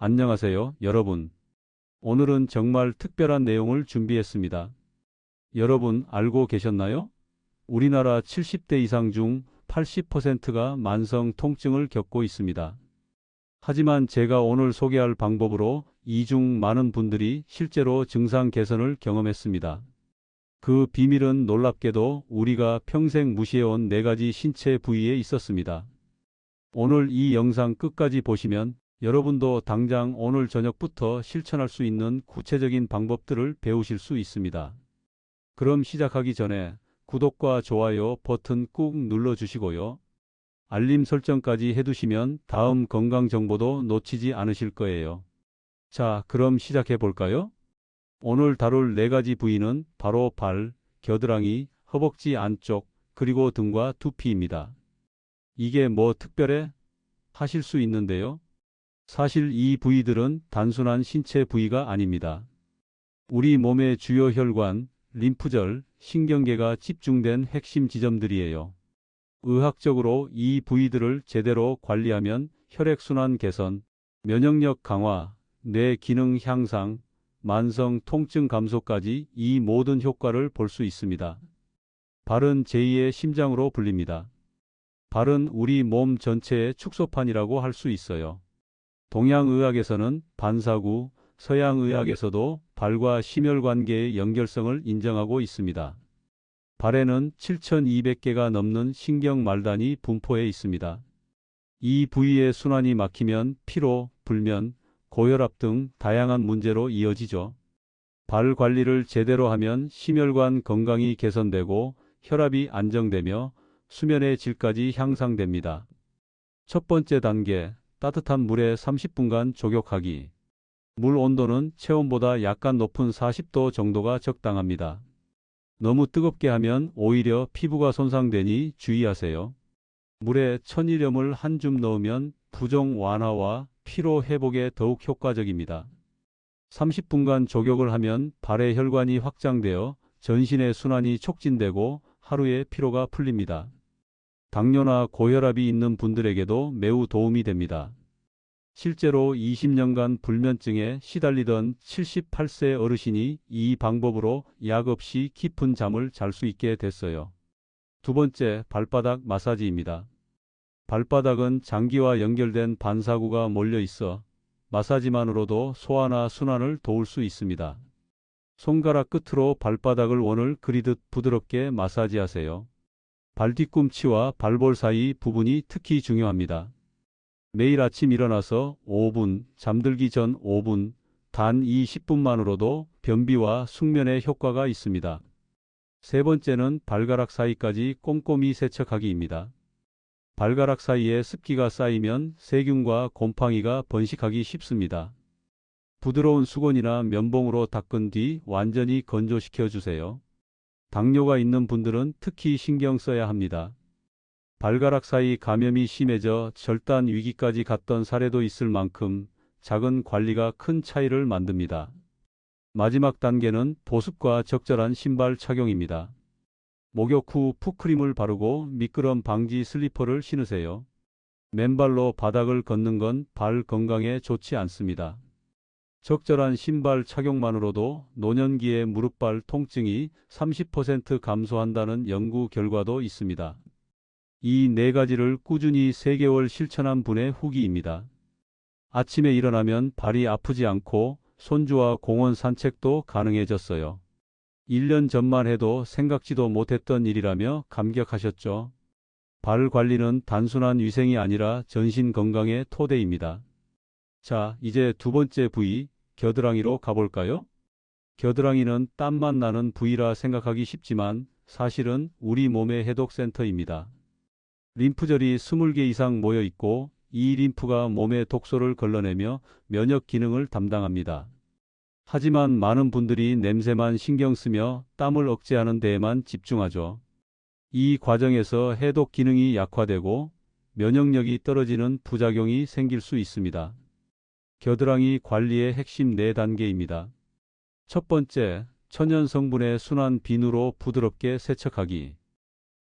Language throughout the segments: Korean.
안녕하세요, 여러분. 오늘은 정말 특별한 내용을 준비했습니다. 여러분 알고 계셨나요? 우리나라 70대 이상 중 80%가 만성 통증을 겪고 있습니다. 하지만 제가 오늘 소개할 방법으로 이 중 많은 분들이 실제로 증상 개선을 경험했습니다. 그 비밀은 놀랍게도 우리가 평생 무시해온 4가지 신체 부위에 있었습니다. 오늘 이 영상 끝까지 보시면 여러분도 당장 오늘 저녁부터 실천할 수 있는 구체적인 방법들을 배우실 수 있습니다. 그럼 시작하기 전에 구독과 좋아요 버튼 꾹 눌러주시고요. 알림 설정까지 해두시면 다음 건강 정보도 놓치지 않으실 거예요. 자, 그럼 시작해 볼까요? 오늘 다룰 4가지 부위는 바로 발, 겨드랑이, 허벅지 안쪽, 그리고 등과 두피입니다. 이게 뭐 특별해? 하실 수 있는데요. 사실 이 부위들은 단순한 신체 부위가 아닙니다. 우리 몸의 주요 혈관, 림프절, 신경계가 집중된 핵심 지점들이에요. 의학적으로 이 부위들을 제대로 관리하면 혈액순환 개선, 면역력 강화, 뇌 기능 향상, 만성 통증 감소까지 이 모든 효과를 볼 수 있습니다. 발은 제2의 심장으로 불립니다. 발은 우리 몸 전체의 축소판이라고 할 수 있어요. 동양의학에서는 반사구, 서양의학에서도 발과 심혈관계의 연결성을 인정하고 있습니다. 발에는 7,200개가 넘는 신경말단이 분포해 있습니다. 이 부위의 순환이 막히면 피로, 불면, 고혈압 등 다양한 문제로 이어지죠. 발 관리를 제대로 하면 심혈관 건강이 개선되고 혈압이 안정되며 수면의 질까지 향상됩니다. 첫 번째 단계, 따뜻한 물에 30분간 족욕하기. 물 온도는 체온보다 약간 높은 40도 정도가 적당합니다. 너무 뜨겁게 하면 오히려 피부가 손상되니 주의하세요. 물에 천일염을 한 줌 넣으면 부종 완화와 피로 회복에 더욱 효과적입니다. 30분간 족욕을 하면 발의 혈관이 확장되어 전신의 순환이 촉진되고 하루의 피로가 풀립니다. 당뇨나 고혈압이 있는 분들에게도 매우 도움이 됩니다. 실제로 20년간 불면증에 시달리던 78세 어르신이 이 방법으로 약 없이 깊은 잠을 잘 수 있게 됐어요. 두 번째, 발바닥 마사지입니다. 발바닥은 장기와 연결된 반사구가 몰려 있어 마사지만으로도 소화나 순환을 도울 수 있습니다. 손가락 끝으로 발바닥을 원을 그리듯 부드럽게 마사지하세요. 발 뒤꿈치와 발볼 사이 부분이 특히 중요합니다. 매일 아침 일어나서 5분, 잠들기 전 5분, 단 이 10분만으로도 변비와 숙면에 효과가 있습니다. 세 번째는 발가락 사이까지 꼼꼼히 세척하기입니다. 발가락 사이에 습기가 쌓이면 세균과 곰팡이가 번식하기 쉽습니다. 부드러운 수건이나 면봉으로 닦은 뒤 완전히 건조시켜 주세요. 당뇨가 있는 분들은 특히 신경 써야 합니다. 발가락 사이 감염이 심해져 절단 위기까지 갔던 사례도 있을 만큼 작은 관리가 큰 차이를 만듭니다. 마지막 단계는 보습과 적절한 신발 착용입니다. 목욕 후 풋크림을 바르고 미끄럼 방지 슬리퍼를 신으세요. 맨발로 바닥을 걷는 건 발 건강에 좋지 않습니다. 적절한 신발 착용만으로도 노년기의 무릎발 통증이 30% 감소한다는 연구 결과도 있습니다. 이 4가지를 꾸준히 3개월 실천한 분의 후기입니다. 아침에 일어나면 발이 아프지 않고 손주와 공원 산책도 가능해졌어요. 1년 전만 해도 생각지도 못했던 일이라며 감격하셨죠. 발 관리는 단순한 위생이 아니라 전신 건강의 토대입니다. 자, 이제 두 번째 부위, 겨드랑이로 가볼까요? 겨드랑이는 땀만 나는 부위라 생각하기 쉽지만 사실은 우리 몸의 해독센터입니다. 림프절이 20개 이상 모여 있고 이 림프가 몸의 독소를 걸러내며 면역 기능을 담당합니다. 하지만 많은 분들이 냄새만 신경 쓰며 땀을 억제하는 데에만 집중하죠. 이 과정에서 해독 기능이 약화되고 면역력이 떨어지는 부작용이 생길 수 있습니다. 겨드랑이 관리의 핵심 4단계입니다. 첫 번째, 천연 성분의 순한 비누로 부드럽게 세척하기.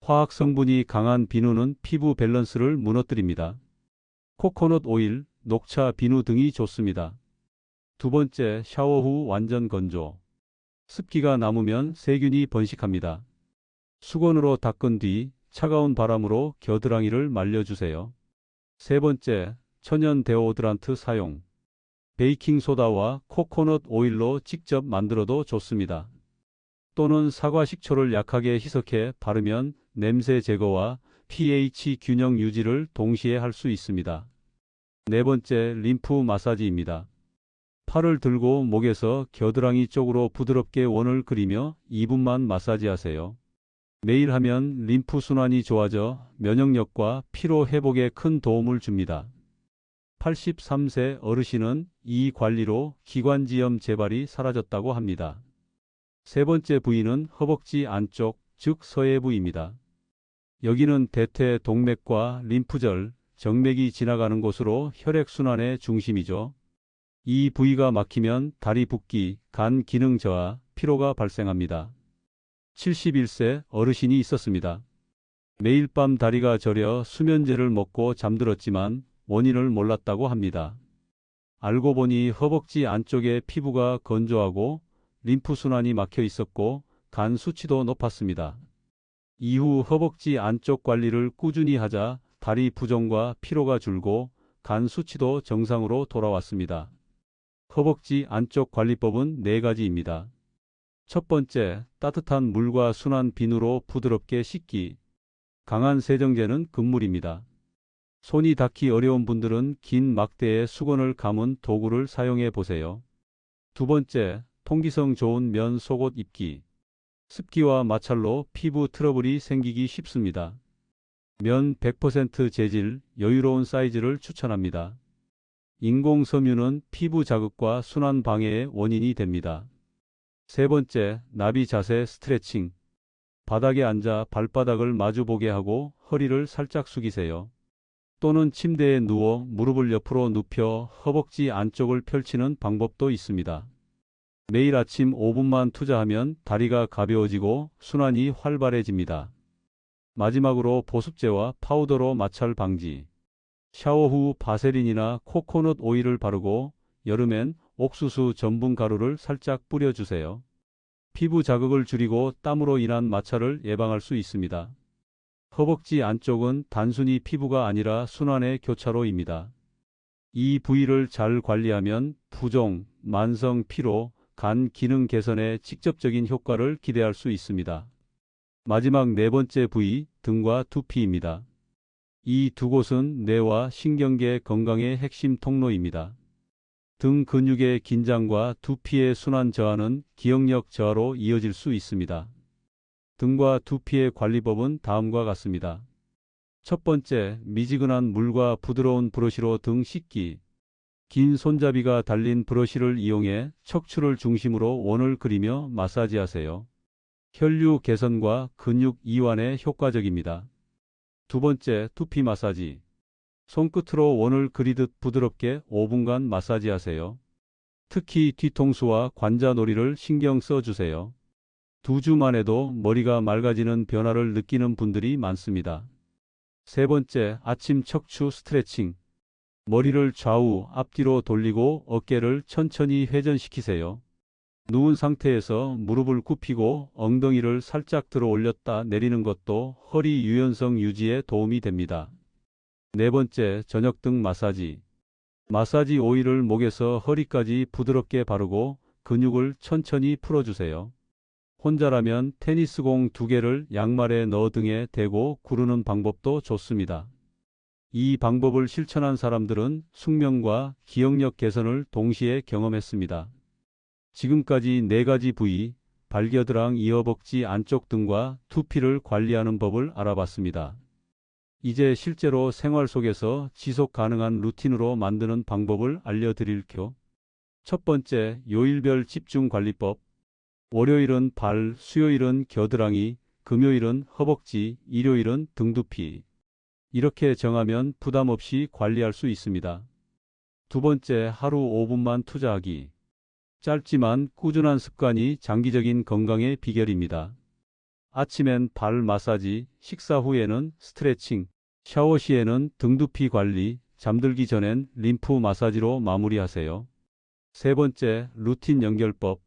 화학 성분이 강한 비누는 피부 밸런스를 무너뜨립니다. 코코넛 오일, 녹차, 비누 등이 좋습니다. 두 번째, 샤워 후 완전 건조. 습기가 남으면 세균이 번식합니다. 수건으로 닦은 뒤 차가운 바람으로 겨드랑이를 말려주세요. 세 번째, 천연 데오드란트 사용. 베이킹소다와 코코넛 오일로 직접 만들어도 좋습니다. 또는 사과 식초를 약하게 희석해 바르면 냄새 제거와 pH 균형 유지를 동시에 할 수 있습니다. 네 번째, 림프 마사지입니다. 팔을 들고 목에서 겨드랑이 쪽으로 부드럽게 원을 그리며 2분만 마사지하세요. 매일 하면 림프 순환이 좋아져 면역력과 피로 회복에 큰 도움을 줍니다. 83세 어르신은 이 관리로 기관지염 재발이 사라졌다고 합니다. 세 번째 부위는 허벅지 안쪽, 즉 서해부입니다. 여기는 대퇴 동맥과 림프절, 정맥이 지나가는 곳으로 혈액순환의 중심이죠. 이 부위가 막히면 다리 붓기, 간 기능 저하, 피로가 발생합니다. 71세 어르신이 있었습니다. 매일 밤 다리가 저려 수면제를 먹고 잠들었지만 원인을 몰랐다고 합니다. 알고 보니 허벅지 안쪽에 피부가 건조하고 림프순환이 막혀 있었고 간 수치도 높았습니다. 이후 허벅지 안쪽 관리를 꾸준히 하자 다리 부종과 피로가 줄고 간 수치도 정상으로 돌아왔습니다. 허벅지 안쪽 관리법은 4가지입니다. 첫 번째, 따뜻한 물과 순한 비누로 부드럽게 씻기. 강한 세정제는 금물입니다. 손이 닿기 어려운 분들은 긴 막대에 수건을 감은 도구를 사용해 보세요. 두 번째, 통기성 좋은 면 속옷 입기. 습기와 마찰로 피부 트러블이 생기기 쉽습니다. 면 100% 재질, 여유로운 사이즈를 추천합니다. 인공 섬유는 피부 자극과 순환 방해의 원인이 됩니다. 세 번째, 나비 자세 스트레칭. 바닥에 앉아 발바닥을 마주보게 하고 허리를 살짝 숙이세요. 또는 침대에 누워 무릎을 옆으로 눕혀 허벅지 안쪽을 펼치는 방법도 있습니다. 매일 아침 5분만 투자하면 다리가 가벼워지고 순환이 활발해집니다. 마지막으로 보습제와 파우더로 마찰 방지. 샤워 후 바세린이나 코코넛 오일을 바르고 여름엔 옥수수 전분 가루를 살짝 뿌려주세요. 피부 자극을 줄이고 땀으로 인한 마찰을 예방할 수 있습니다. 허벅지 안쪽은 단순히 피부가 아니라 순환의 교차로입니다. 이 부위를 잘 관리하면 부종, 만성 피로, 간 기능 개선에 직접적인 효과를 기대할 수 있습니다. 마지막 네 번째 부위, 등과 두피입니다. 이 두 곳은 뇌와 신경계 건강의 핵심 통로입니다. 등 근육의 긴장과 두피의 순환 저하는 기억력 저하로 이어질 수 있습니다. 등과 두피의 관리법은 다음과 같습니다. 첫 번째, 미지근한 물과 부드러운 브러쉬로 등 씻기. 긴 손잡이가 달린 브러쉬를 이용해 척추를 중심으로 원을 그리며 마사지하세요. 혈류 개선과 근육 이완에 효과적입니다. 두 번째, 두피 마사지. 손끝으로 원을 그리듯 부드럽게 5분간 마사지하세요. 특히 뒤통수와 관자놀이를 신경 써주세요. 2주만 해도 머리가 맑아지는 변화를 느끼는 분들이 많습니다. 세 번째, 아침 척추 스트레칭. 머리를 좌우 앞뒤로 돌리고 어깨를 천천히 회전시키세요. 누운 상태에서 무릎을 굽히고 엉덩이를 살짝 들어 올렸다 내리는 것도 허리 유연성 유지에 도움이 됩니다. 네 번째, 저녁 등 마사지. 마사지 오일을 목에서 허리까지 부드럽게 바르고 근육을 천천히 풀어주세요. 혼자라면 테니스공 2개를 양말에 넣어 등에 대고 구르는 방법도 좋습니다. 이 방법을 실천한 사람들은 숙면과 기억력 개선을 동시에 경험했습니다. 지금까지 4가지 부위, 발겨드랑, 이어벅지 안쪽 등과 두피를 관리하는 법을 알아봤습니다. 이제 실제로 생활 속에서 지속 가능한 루틴으로 만드는 방법을 알려드릴게요. 첫 번째, 요일별 집중 관리법. 월요일은 발, 수요일은 겨드랑이, 금요일은 허벅지, 일요일은 등두피. 이렇게 정하면 부담 없이 관리할 수 있습니다. 두 번째, 하루 5분만 투자하기. 짧지만 꾸준한 습관이 장기적인 건강의 비결입니다. 아침엔 발 마사지, 식사 후에는 스트레칭, 샤워 시에는 등두피 관리, 잠들기 전엔 림프 마사지로 마무리하세요. 세 번째, 루틴 연결법.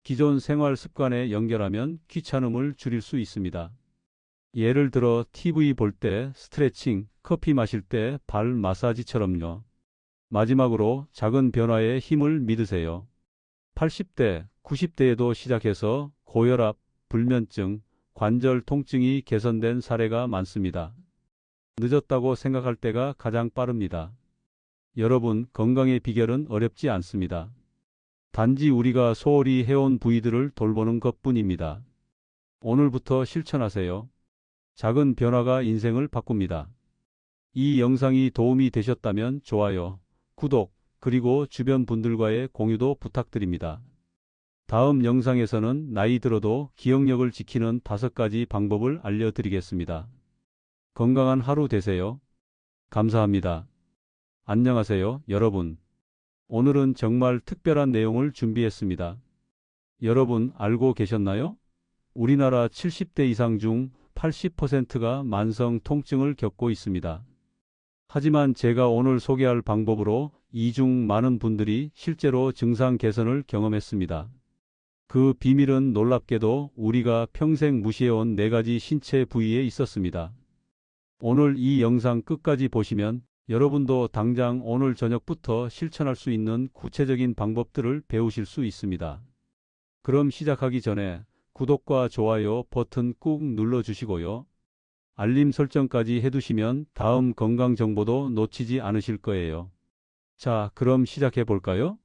기존 생활 습관에 연결하면 귀찮음을 줄일 수 있습니다. 예를 들어 TV 볼 때 스트레칭, 커피 마실 때 발 마사지처럼요. 마지막으로 작은 변화에 힘을 믿으세요. 80대, 90대에도 시작해서 고혈압, 불면증, 관절 통증이 개선된 사례가 많습니다. 늦었다고 생각할 때가 가장 빠릅니다. 여러분, 건강의 비결은 어렵지 않습니다. 단지 우리가 소홀히 해온 부위들을 돌보는 것뿐입니다. 오늘부터 실천하세요. 작은 변화가 인생을 바꿉니다. 이 영상이 도움이 되셨다면 좋아요, 구독, 그리고 주변 분들과의 공유도 부탁드립니다. 다음 영상에서는 나이 들어도 기억력을 지키는 5가지 방법을 알려드리겠습니다. 건강한 하루 되세요. 감사합니다. 안녕하세요, 여러분. 오늘은 정말 특별한 내용을 준비했습니다. 여러분 알고 계셨나요? 우리나라 70대 이상 중 80%가 만성 통증을 겪고 있습니다. 하지만 제가 오늘 소개할 방법으로 이 중 많은 분들이 실제로 증상 개선을 경험했습니다. 그 비밀은 놀랍게도 우리가 평생 무시해온 4가지 신체 부위에 있었습니다. 오늘 이 영상 끝까지 보시면 여러분도 당장 오늘 저녁부터 실천할 수 있는 구체적인 방법들을 배우실 수 있습니다. 그럼 시작하기 전에 구독과 좋아요 버튼 꾹 눌러주시고요. 알림 설정까지 해두시면 다음 건강 정보도 놓치지 않으실 거예요. 자, 그럼 시작해 볼까요?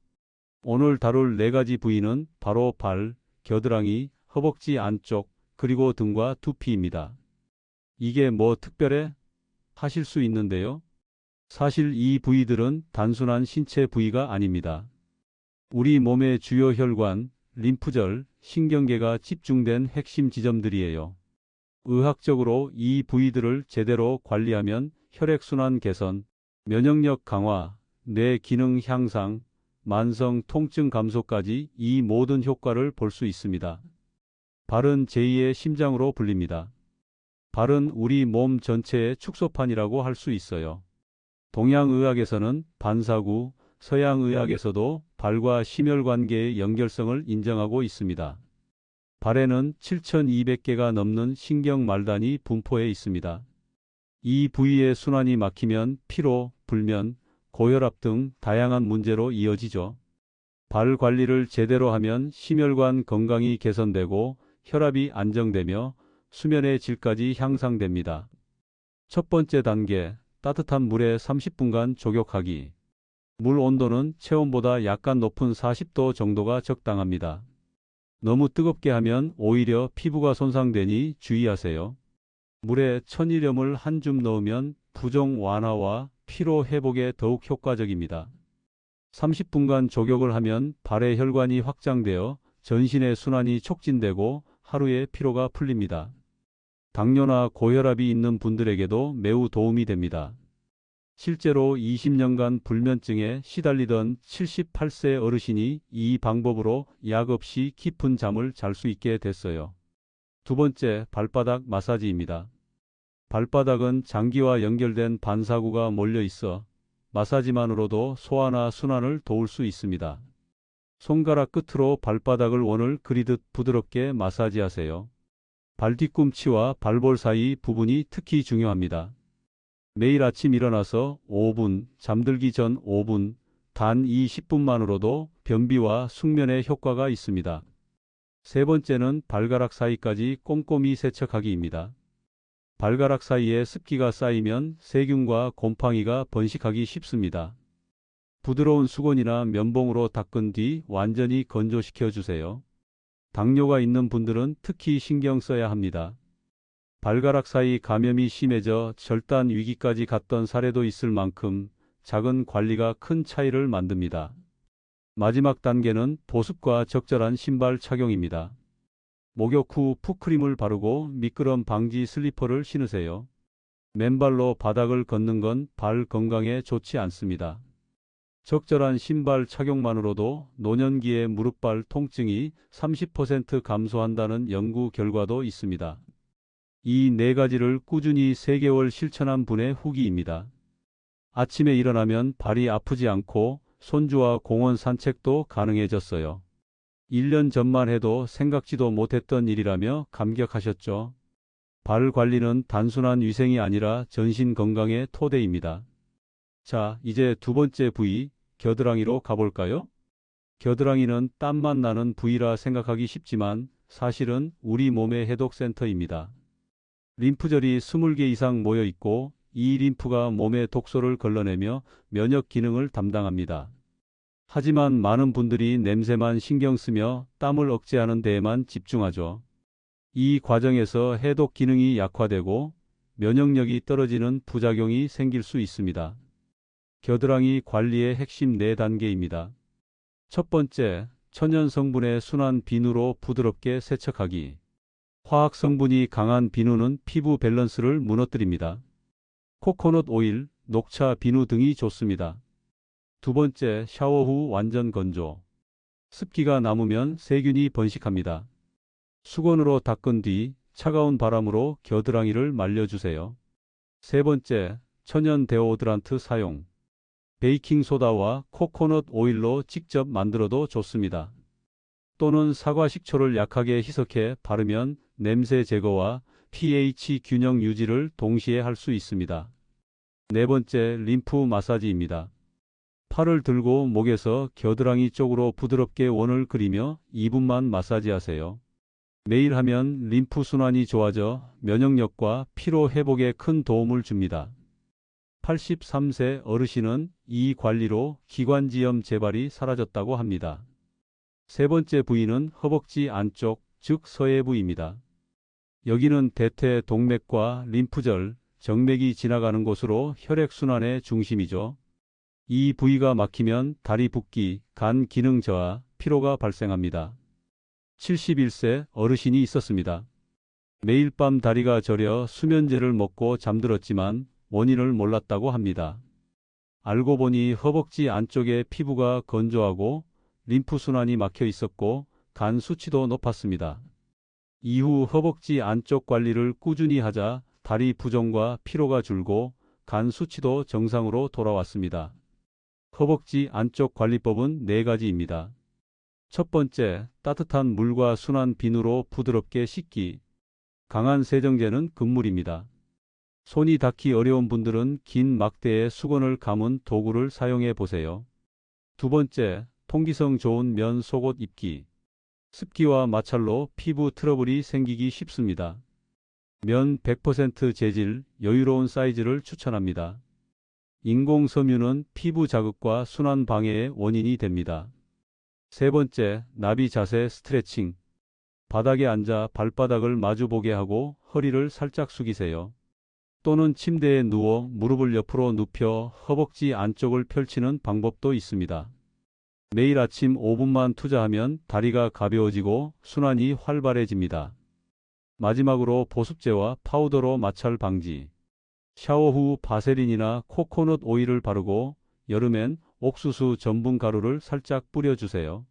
오늘 다룰 4가지 부위는 바로 발, 겨드랑이, 허벅지 안쪽, 그리고 등과 두피입니다. 이게 뭐 특별해? 하실 수 있는데요. 사실 이 부위들은 단순한 신체 부위가 아닙니다. 우리 몸의 주요 혈관, 림프절, 신경계가 집중된 핵심 지점들이에요. 의학적으로 이 부위들을 제대로 관리하면 혈액순환 개선, 면역력 강화, 뇌 기능 향상, 만성 통증 감소까지 이 모든 효과를 볼 수 있습니다. 발은 제2의 심장으로 불립니다. 발은 우리 몸 전체의 축소판이라고 할 수 있어요. 동양의학에서는 반사구, 서양의학에서도 발과 심혈관계의 연결성을 인정하고 있습니다. 발에는 7,200개가 넘는 신경말단이 분포해 있습니다. 이 부위의 순환이 막히면 피로, 불면, 고혈압 등 다양한 문제로 이어지죠. 발 관리를 제대로 하면 심혈관 건강이 개선되고 혈압이 안정되며 수면의 질까지 향상됩니다. 첫 번째 단계, 따뜻한 물에 30분간 족욕하기. 물 온도는 체온보다 약간 높은 40도 정도가 적당합니다. 너무 뜨겁게 하면 오히려 피부가 손상되니 주의하세요. 물에 천일염을 한 줌 넣으면 부종 완화와 피로 회복에 더욱 효과적입니다. 30분간 족욕을 하면 발의 혈관이 확장되어 전신의 순환이 촉진되고 하루의 피로가 풀립니다. 당뇨나 고혈압이 있는 분들에게도 매우 도움이 됩니다. 실제로 20년간 불면증에 시달리던 78세 어르신이 이 방법으로 약 없이 깊은 잠을 잘 수 있게 됐어요. 두 번째, 발바닥 마사지입니다. 발바닥은 장기와 연결된 반사구가 몰려 있어 마사지만으로도 소화나 순환을 도울 수 있습니다. 손가락 끝으로 발바닥을 원을 그리듯 부드럽게 마사지하세요. 발 뒤꿈치와 발볼 사이 부분이 특히 중요합니다. 매일 아침 일어나서 5분, 잠들기 전 5분, 단 이 10분만으로도 변비와 숙면에 효과가 있습니다. 세 번째는 발가락 사이까지 꼼꼼히 세척하기입니다. 발가락 사이에 습기가 쌓이면 세균과 곰팡이가 번식하기 쉽습니다. 부드러운 수건이나 면봉으로 닦은 뒤 완전히 건조시켜 주세요. 당뇨가 있는 분들은 특히 신경 써야 합니다. 발가락 사이 감염이 심해져 절단 위기까지 갔던 사례도 있을 만큼 작은 관리가 큰 차이를 만듭니다. 마지막 단계는 보습과 적절한 신발 착용입니다. 목욕 후 풋크림을 바르고 미끄럼 방지 슬리퍼를 신으세요. 맨발로 바닥을 걷는 건 발 건강에 좋지 않습니다. 적절한 신발 착용만으로도 노년기의 무릎발 통증이 30% 감소한다는 연구 결과도 있습니다. 이 4가지를 꾸준히 3개월 실천한 분의 후기입니다. 아침에 일어나면 발이 아프지 않고 손주와 공원 산책도 가능해졌어요. 1년 전만 해도 생각지도 못했던 일이라며 감격하셨죠. 발 관리는 단순한 위생이 아니라 전신 건강의 토대입니다. 자, 이제 두 번째 부위, 겨드랑이로 가볼까요? 겨드랑이는 땀만 나는 부위라 생각하기 쉽지만 사실은 우리 몸의 해독센터입니다. 림프절이 20개 이상 모여 있고 이 림프가 몸의 독소를 걸러내며 면역 기능을 담당합니다. 하지만 많은 분들이 냄새만 신경 쓰며 땀을 억제하는 데에만 집중하죠. 이 과정에서 해독 기능이 약화되고 면역력이 떨어지는 부작용이 생길 수 있습니다. 겨드랑이 관리의 핵심 4단계입니다. 첫 번째, 천연 성분의 순한 비누로 부드럽게 세척하기. 화학 성분이 강한 비누는 피부 밸런스를 무너뜨립니다. 코코넛 오일, 녹차 비누 등이 좋습니다. 두 번째, 샤워 후 완전 건조. 습기가 남으면 세균이 번식합니다. 수건으로 닦은 뒤 차가운 바람으로 겨드랑이를 말려주세요. 세 번째, 천연 데오드란트 사용. 베이킹소다와 코코넛 오일로 직접 만들어도 좋습니다. 또는 사과 식초를 약하게 희석해 바르면 냄새 제거와 pH 균형 유지를 동시에 할 수 있습니다. 네 번째, 림프 마사지입니다. 팔을 들고 목에서 겨드랑이 쪽으로 부드럽게 원을 그리며 2분만 마사지하세요. 매일 하면 림프 순환이 좋아져 면역력과 피로 회복에 큰 도움을 줍니다. 83세 어르신은 이 관리로 기관지염 재발이 사라졌다고 합니다. 세 번째 부위는 허벅지 안쪽, 즉 서해부입니다. 여기는 대퇴 동맥과 림프절, 정맥이 지나가는 곳으로 혈액순환의 중심이죠. 이 부위가 막히면 다리 붓기, 간 기능 저하, 피로가 발생합니다. 71세 어르신이 있었습니다. 매일 밤 다리가 저려 수면제를 먹고 잠들었지만 원인을 몰랐다고 합니다. 알고 보니 허벅지 안쪽에 피부가 건조하고 림프순환이 막혀 있었고 간 수치도 높았습니다. 이후 허벅지 안쪽 관리를 꾸준히 하자 다리 부종과 피로가 줄고 간 수치도 정상으로 돌아왔습니다. 허벅지 안쪽 관리법은 4가지입니다. 첫 번째, 따뜻한 물과 순한 비누로 부드럽게 씻기. 강한 세정제는 금물입니다. 손이 닿기 어려운 분들은 긴 막대에 수건을 감은 도구를 사용해 보세요. 두 번째, 통기성 좋은 면 속옷 입기. 습기와 마찰로 피부 트러블이 생기기 쉽습니다. 면 100% 재질, 여유로운 사이즈를 추천합니다. 인공 섬유는 피부 자극과 순환 방해의 원인이 됩니다. 세 번째, 나비 자세 스트레칭. 바닥에 앉아 발바닥을 마주보게 하고 허리를 살짝 숙이세요. 또는 침대에 누워 무릎을 옆으로 눕혀 허벅지 안쪽을 펼치는 방법도 있습니다. 매일 아침 5분만 투자하면 다리가 가벼워지고 순환이 활발해집니다. 마지막으로 보습제와 파우더로 마찰 방지. 샤워 후 바세린이나 코코넛 오일을 바르고 여름엔 옥수수 전분 가루를 살짝 뿌려주세요.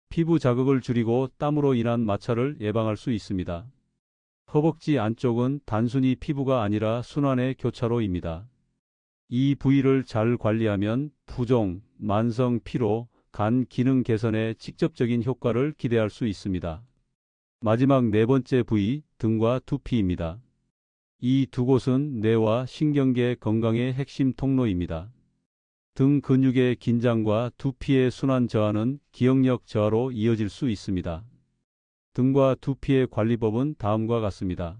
피부 자극을 줄이고 땀으로 인한 마찰을 예방할 수 있습니다. 허벅지 안쪽은 단순히 피부가 아니라 순환의 교차로입니다. 이 부위를 잘 관리하면 부종, 만성 피로, 간 기능 개선에 직접적인 효과를 기대할 수 있습니다. 마지막 4번째 부위, 등과 두피입니다. 이 두 곳은 뇌와 신경계 건강의 핵심 통로입니다. 등 근육의 긴장과 두피의 순환 저하는 기억력 저하로 이어질 수 있습니다. 등과 두피의 관리법은 다음과 같습니다.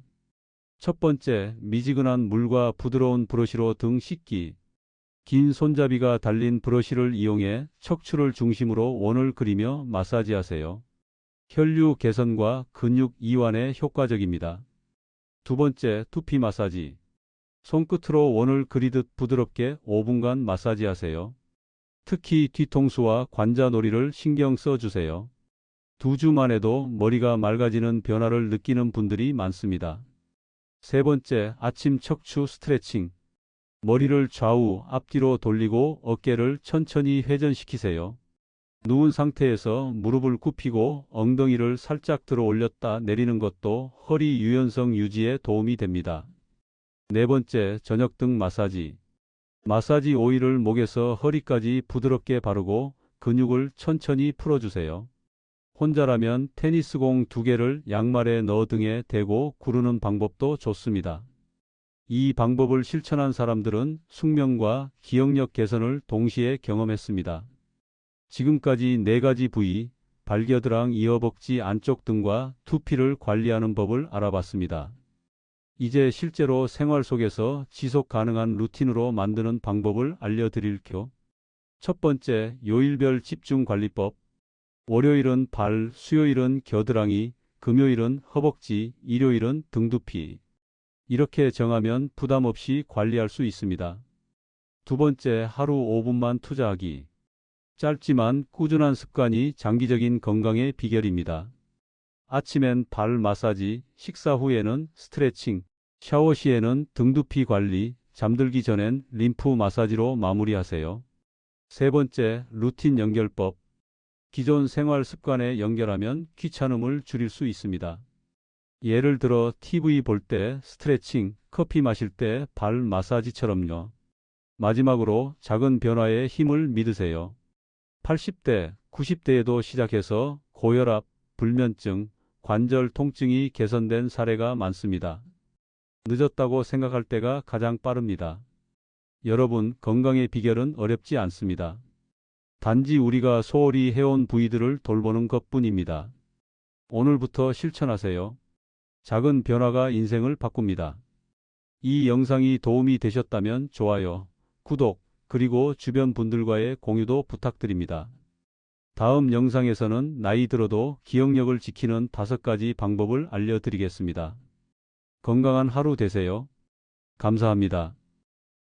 첫 번째, 미지근한 물과 부드러운 브러쉬로 등 씻기. 긴 손잡이가 달린 브러쉬를 이용해 척추를 중심으로 원을 그리며 마사지하세요. 혈류 개선과 근육 이완에 효과적입니다. 두 번째, 두피 마사지. 손끝으로 원을 그리듯 부드럽게 5분간 마사지하세요. 특히 뒤통수와 관자놀이를 신경 써주세요. 2주만 해도 머리가 맑아지는 변화를 느끼는 분들이 많습니다. 세 번째, 아침 척추 스트레칭. 머리를 좌우 앞뒤로 돌리고 어깨를 천천히 회전시키세요. 누운 상태에서 무릎을 굽히고 엉덩이를 살짝 들어 올렸다 내리는 것도 허리 유연성 유지에 도움이 됩니다. 네 번째, 저녁 등 마사지. 마사지 오일을 목에서 허리까지 부드럽게 바르고 근육을 천천히 풀어주세요. 혼자라면 테니스공 2개를 양말에 넣어 등에 대고 구르는 방법도 좋습니다. 이 방법을 실천한 사람들은 숙면과 기억력 개선을 동시에 경험했습니다. 지금까지 4가지 부위, 발겨드랑, 이어벅지 안쪽 등과 두피를 관리하는 법을 알아봤습니다. 이제 실제로 생활 속에서 지속 가능한 루틴으로 만드는 방법을 알려드릴게요. 첫 번째, 요일별 집중관리법. 월요일은 발, 수요일은 겨드랑이, 금요일은 허벅지, 일요일은 등두피. 이렇게 정하면 부담 없이 관리할 수 있습니다. 두 번째, 하루 5분만 투자하기. 짧지만 꾸준한 습관이 장기적인 건강의 비결입니다. 아침엔 발 마사지, 식사 후에는 스트레칭, 샤워 시에는 등두피 관리, 잠들기 전엔 림프 마사지로 마무리하세요. 세 번째, 루틴 연결법. 기존 생활 습관에 연결하면 귀찮음을 줄일 수 있습니다. 예를 들어 TV 볼 때 스트레칭, 커피 마실 때 발 마사지처럼요. 마지막으로 작은 변화에 힘을 믿으세요. 80대, 90대에도 시작해서 고혈압, 불면증, 관절 통증이 개선된 사례가 많습니다. 늦었다고 생각할 때가 가장 빠릅니다. 여러분, 건강의 비결은 어렵지 않습니다. 단지 우리가 소홀히 해온 부위들을 돌보는 것뿐입니다. 오늘부터 실천하세요. 작은 변화가 인생을 바꿉니다. 이 영상이 도움이 되셨다면 좋아요, 구독, 그리고 주변 분들과의 공유도 부탁드립니다. 다음 영상에서는 나이 들어도 기억력을 지키는 5가지 방법을 알려드리겠습니다. 건강한 하루 되세요. 감사합니다.